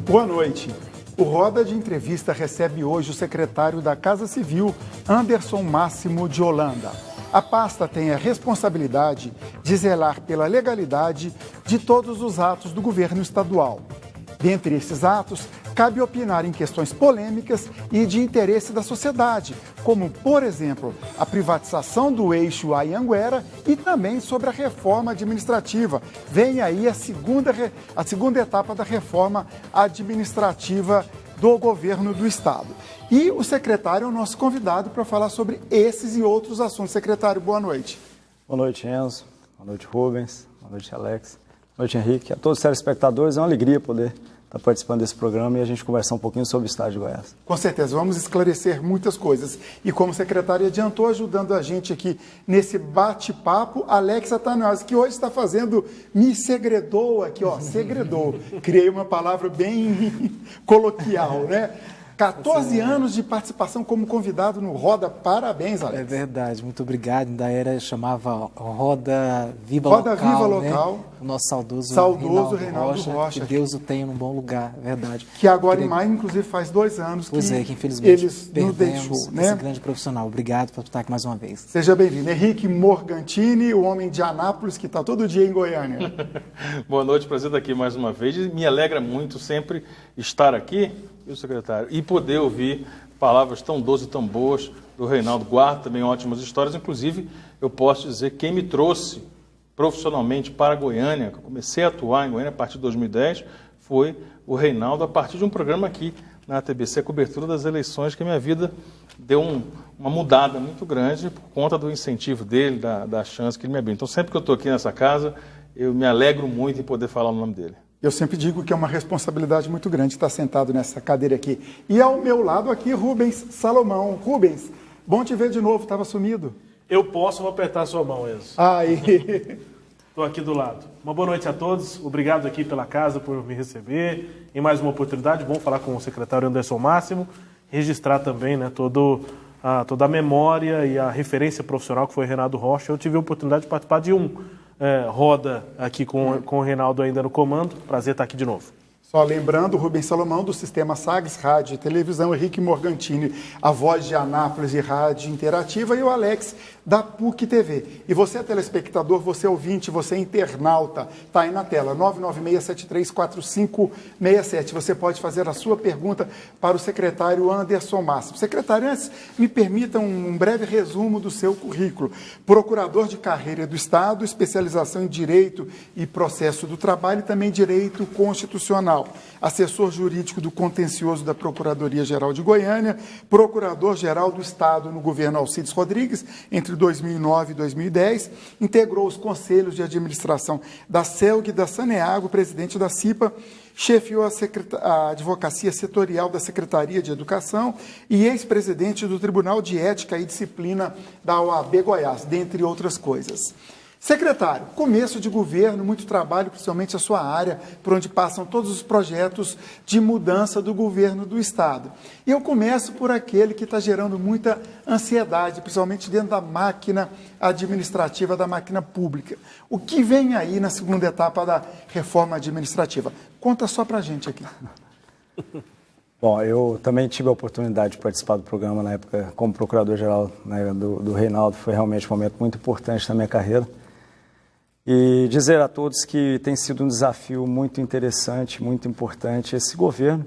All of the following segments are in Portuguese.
Boa noite. O Roda de Entrevista recebe hoje o secretário da Casa Civil, Anderson Máximo de Holanda. A pasta tem a responsabilidade de zelar pela legalidade de todos os atos do governo estadual. Dentre esses atos, cabe opinar em questões polêmicas e de interesse da sociedade, como, por exemplo, a privatização do eixo Anhanguera e também sobre a reforma administrativa. Vem aí a segunda etapa da reforma administrativa do governo do estado. E o secretário é o nosso convidado para falar sobre esses e outros assuntos. Secretário, boa noite. Boa noite, Enzo. Boa noite, Rubens. Boa noite, Alex. Boa noite, Henrique. A todos os telespectadores, é uma alegria poder estar participando desse programa e a gente conversar um pouquinho sobre o estado de Goiás. Com certeza, vamos esclarecer muitas coisas. E como o secretário adiantou, ajudando a gente aqui nesse bate-papo, Alex Athanasio, que hoje está fazendo, me segredou aqui, ó, segredou. Criei uma palavra bem coloquial, né? 14 anos de participação como convidado no Roda. Parabéns, Alex. É verdade, muito obrigado. Da era chamava Roda Viva Roda Local. Viva Local. Né? O nosso saudoso Reinaldo Rocha. Que Deus o tenha num bom lugar, verdade. Que agora em maio, inclusive, faz 2 anos que infelizmente eles nos deixou, né? Esse grande profissional. Obrigado por estar aqui mais uma vez. Seja bem-vindo. Henrique Morgantini, o homem de Anápolis, que está todo dia em Goiânia. Boa noite, prazer estar aqui mais uma vez. Me alegra muito sempre estar aqui, o secretário, e poder ouvir palavras tão doces e tão boas do Reinaldo. Guarda também ótimas histórias. Inclusive, eu posso dizer que quem me trouxe profissionalmente para Goiânia, que eu comecei a atuar em Goiânia a partir de 2010, foi o Reinaldo, a partir de um programa aqui na TBC, a cobertura das eleições, que a minha vida deu uma mudada muito grande por conta do incentivo dele, da chance que ele me abriu. Então, sempre que eu estou aqui nessa casa, eu me alegro muito em poder falar o nome dele. Eu sempre digo que é uma responsabilidade muito grande estar sentado nessa cadeira aqui. E ao meu lado aqui, Rubens Salomão. Rubens, bom te ver de novo, estava sumido. Eu posso, vou apertar a sua mão, Enzo. Aí. Estou aqui do lado. Uma boa noite a todos. Obrigado aqui pela casa por me receber. Em mais uma oportunidade, bom falar com o secretário Anderson Máximo. Registrar também, né, toda a memória e a referência profissional que foi Reinaldo Rocha. Eu tive a oportunidade de participar de roda aqui com o Reinaldo ainda no comando. Prazer estar aqui de novo. Só lembrando, Rubens Salomão, do Sistema Sagres Rádio e Televisão, Henrique Morgantini, a voz de Anápolis e Rádio Interativa, e o Alex, da PUC TV. E você, telespectador, você ouvinte, você internauta, está aí na tela, 996734567. Você pode fazer a sua pergunta para o secretário Anderson Máximo. Secretário, antes, me permita um breve resumo do seu currículo. Procurador de Carreira do Estado, especialização em Direito e Processo do Trabalho e também Direito Constitucional. Assessor jurídico do Contencioso da Procuradoria-Geral de Goiânia, Procurador-Geral do Estado no governo Alcides Rodrigues, entre 2009 e 2010, integrou os conselhos de administração da CELG e da Saneago, presidente da CIPA, chefiou a advocacia setorial da Secretaria de Educação e ex-presidente do Tribunal de Ética e Disciplina da OAB Goiás, dentre outras coisas. Secretário, começo de governo, muito trabalho, principalmente a sua área, por onde passam todos os projetos de mudança do governo do Estado. E eu começo por aquele que está gerando muita ansiedade, principalmente dentro da máquina administrativa, da máquina pública. O que vem aí na segunda etapa da reforma administrativa? Conta só para a gente aqui. Bom, eu também tive a oportunidade de participar do programa na época como procurador-geral, né, do Reinaldo. Foi realmente um momento muito importante na minha carreira. E dizer a todos que tem sido um desafio muito interessante, muito importante esse governo,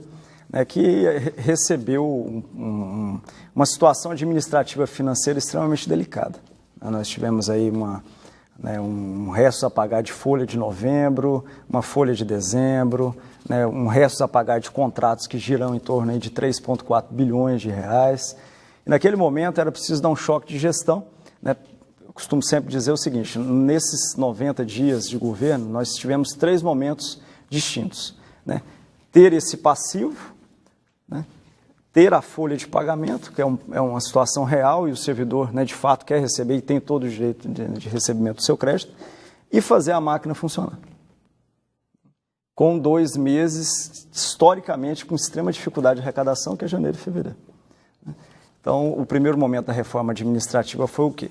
né, que recebeu uma situação administrativa financeira extremamente delicada. Nós tivemos aí um resto a pagar de folha de novembro, uma folha de dezembro, né, um resto a pagar de contratos que giram em torno aí de 3,4 bilhões de reais. E naquele momento era preciso dar um choque de gestão, né? Eu costumo sempre dizer o seguinte, nesses 90 dias de governo, nós tivemos 3 momentos distintos, né? Ter esse passivo, né? Ter a folha de pagamento, que é uma situação real e o servidor, né, de fato quer receber e tem todo o direito de recebimento do seu crédito, e fazer a máquina funcionar. Com 2 meses, historicamente, com extrema dificuldade de arrecadação, que é janeiro e fevereiro. Então, o primeiro momento da reforma administrativa foi o quê?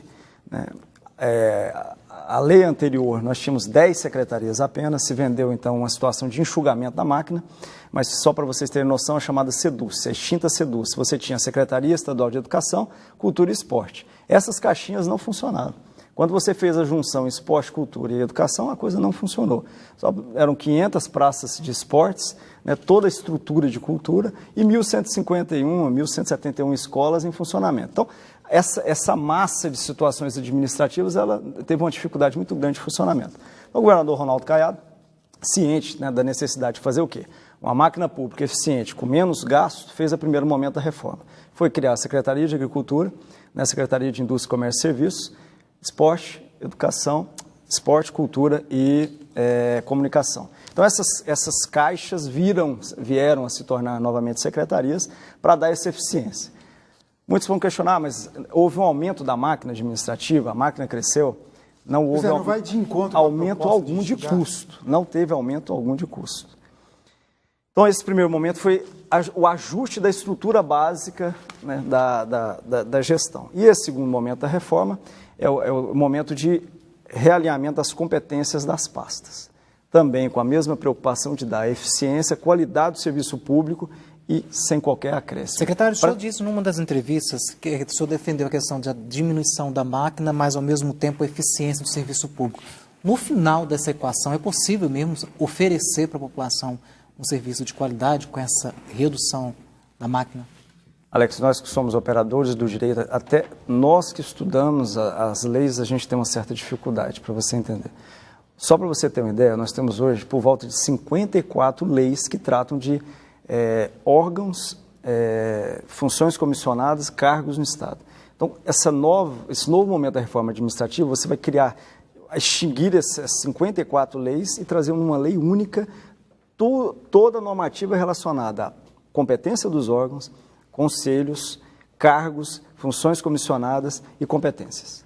a lei anterior, nós tínhamos 10 secretarias apenas, se vendeu então uma situação de enxugamento da máquina, mas só para vocês terem noção, a chamada SEDUC, a extinta SEDUC, você tinha a Secretaria Estadual de Educação, Cultura e Esporte. Essas caixinhas não funcionaram. Quando você fez a junção esporte, cultura e educação, a coisa não funcionou. Eram 500 praças de esportes, né, toda a estrutura de cultura e 1.151, 1.171 escolas em funcionamento. Então, essa massa de situações administrativas, ela teve uma dificuldade muito grande de funcionamento. Então, o governador Ronaldo Caiado, ciente, né, da necessidade de fazer o quê? Uma máquina pública eficiente, com menos gasto, fez a primeiro momento da reforma. Foi criar a Secretaria de Agricultura, né, a Secretaria de Indústria, Comércio e Serviços, Esporte, Educação, Esporte, Cultura e Comunicação. Então, essas caixas vieram a se tornar novamente secretarias para dar essa eficiência. Muitos vão questionar, mas houve um aumento da máquina administrativa, a máquina cresceu? Não houve não vai de encontro aumento algum de custo, não teve aumento algum de custo. Então, esse primeiro momento foi o ajuste da estrutura básica, né, da gestão. E esse segundo momento da reforma é o momento de realinhamento das competências das pastas. Também com a mesma preocupação de dar eficiência, qualidade do serviço público e sem qualquer acréscimo. Secretário, o senhor disse numa das entrevistas que o senhor defendeu a questão da diminuição da máquina, mas ao mesmo tempo a eficiência do serviço público. No final dessa equação, é possível mesmo oferecer para a população um serviço de qualidade com essa redução da máquina? Alex, nós que somos operadores do direito, até nós que estudamos as leis, a gente tem uma certa dificuldade, para você entender. Só para você ter uma ideia, nós temos hoje por volta de 54 leis que tratam de órgãos, funções comissionadas, cargos no Estado. Então, esse novo momento da reforma administrativa, você vai extinguir essas 54 leis e trazer uma lei única, toda a normativa relacionada à competência dos órgãos, conselhos, cargos, funções comissionadas e competências.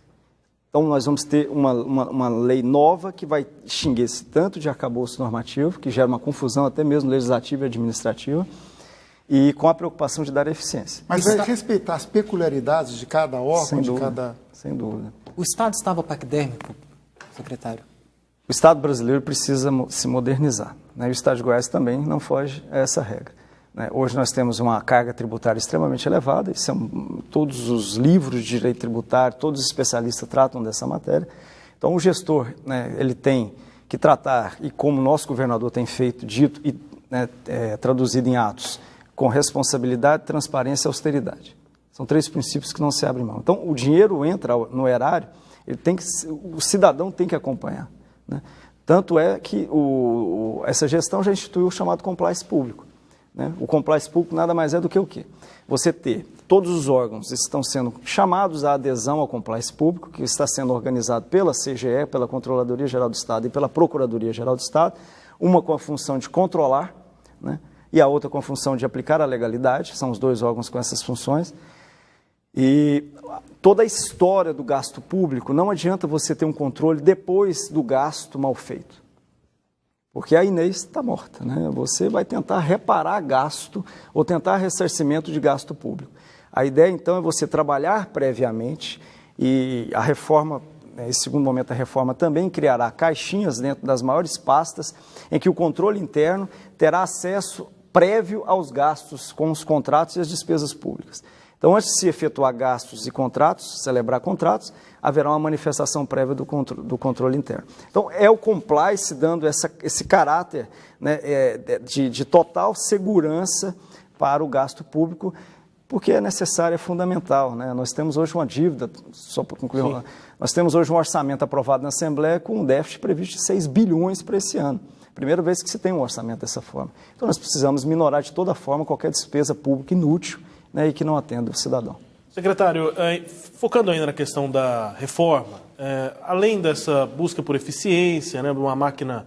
Então, nós vamos ter uma lei nova que vai extinguir esse tanto de arcabouço normativo, que gera uma confusão até mesmo legislativa e administrativa, e com a preocupação de dar eficiência. Mas vai respeitar as peculiaridades de cada órgão, Sem dúvida, cada... Sem dúvida. O Estado estava paquidérmico, secretário? O Estado brasileiro precisa se modernizar, né? E o Estado de Goiás também não foge a essa regra. Hoje nós temos uma carga tributária extremamente elevada, todos os livros de direito tributário, todos os especialistas tratam dessa matéria. Então o gestor, né, ele tem que tratar, e como o nosso governador tem feito, dito e traduzido em atos, com responsabilidade, transparência e austeridade. São 3 princípios que não se abrem mão. Então o dinheiro entra no erário, o cidadão tem que acompanhar, né? Tanto é que essa gestão já instituiu o chamado compliance público. O compliance público nada mais é do que o quê? Você ter todos os órgãos estão sendo chamados à adesão ao compliance público, que está sendo organizado pela CGE, pela Controladoria Geral do Estado e pela Procuradoria Geral do Estado, uma com a função de controlar, né, e a outra com a função de aplicar a legalidade, são os 2 órgãos com essas funções. E toda a história do gasto público, não adianta você ter um controle depois do gasto mal feito. Porque a Inês está morta, né? Você vai tentar reparar gasto ou tentar ressarcimento de gasto público. A ideia, então, é você trabalhar previamente e a reforma, esse segundo momento da reforma, também criará caixinhas dentro das maiores pastas em que o controle interno terá acesso prévio aos gastos com os contratos e as despesas públicas. Então, antes de se efetuar gastos e contratos, celebrar contratos, haverá uma manifestação prévia do controle interno. Então, é o compliance dando esse caráter, né, de total segurança para o gasto público, porque é necessário, é fundamental, né? Nós temos hoje uma dívida, só para concluir, nós temos hoje um orçamento aprovado na Assembleia com um déficit previsto de 6 bilhões para esse ano. Primeira vez que se tem um orçamento dessa forma. Então, nós precisamos minorar de toda forma qualquer despesa pública inútil, né, e que não atenda o cidadão. Secretário, focando ainda na questão da reforma, além dessa busca por eficiência, né, de uma máquina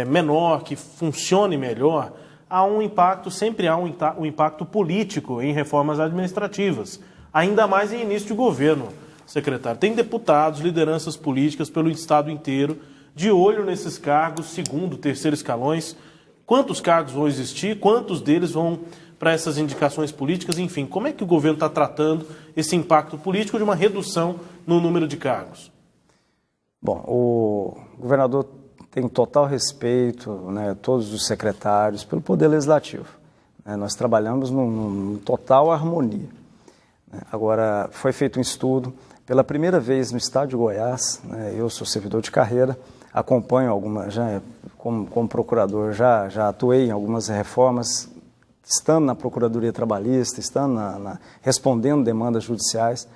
menor, que funcione melhor, há um impacto, sempre há um impacto político em reformas administrativas, ainda mais em início de governo, secretário. Tem deputados, lideranças políticas pelo Estado inteiro, de olho nesses cargos, segundo, terceiro escalões. Quantos cargos vão existir? Quantos deles vão para essas indicações políticas? Enfim, como é que o governo está tratando esse impacto político de uma redução no número de cargos? Bom, o governador tem total respeito, né, todos os secretários, pelo Poder Legislativo. Nós trabalhamos num total harmonia. Agora, foi feito um estudo, pela primeira vez no estado de Goiás, eu sou servidor de carreira, acompanho algumas, como procurador, já atuei em algumas reformas, estando na Procuradoria Trabalhista, estando respondendo demandas judiciais,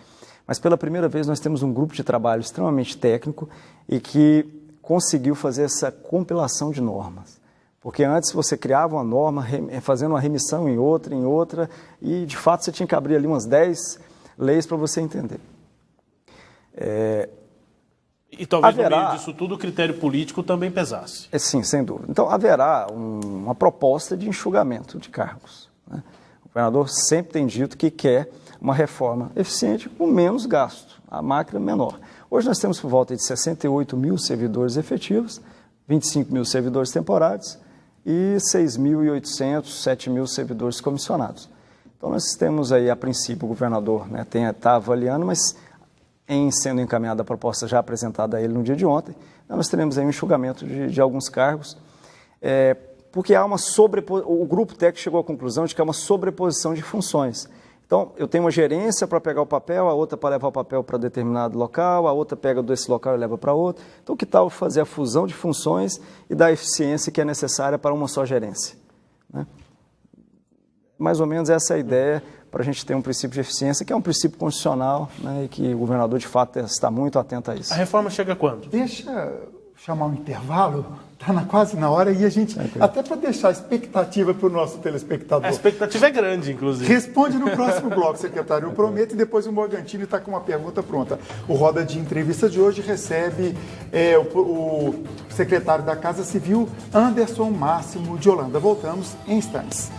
mas pela primeira vez nós temos um grupo de trabalho extremamente técnico e que conseguiu fazer essa compilação de normas. Porque antes você criava uma norma, fazendo uma remissão em outra, e de fato você tinha que abrir ali umas 10 leis para você entender. E talvez no meio disso tudo o critério político também pesasse. Sim, sem dúvida. Então haverá uma proposta de enxugamento de cargos. O governador sempre tem dito que quer uma reforma eficiente com menos gasto, a máquina menor. Hoje nós temos por volta de 68 mil servidores efetivos, 25 mil servidores temporários e 6.800, 7 mil servidores comissionados. Então nós temos aí, a princípio, o governador está avaliando, mas sendo encaminhada a proposta já apresentada a ele no dia de ontem, nós teremos aí um enxugamento de alguns cargos, porque há o grupo técnico chegou à conclusão de que há uma sobreposição de funções. Então, eu tenho uma gerência para pegar o papel, a outra para levar o papel para determinado local, a outra pega desse local e leva para outro. Então, que tal fazer a fusão de funções e dar a eficiência que é necessária para uma só gerência? Mais ou menos essa é a ideia para a gente ter um princípio de eficiência, que é um princípio constitucional, e que o governador, de fato, está muito atento a isso. A reforma chega quando? Deixa chamar um intervalo, está quase na hora, e a gente, até para deixar a expectativa para o nosso telespectador. A expectativa é grande, inclusive. Responde no próximo bloco, secretário, eu prometo, e depois o Morgantini está com uma pergunta pronta. O Roda de Entrevista de hoje recebe o secretário da Casa Civil, Anderson Máximo de Holanda. Voltamos em instantes.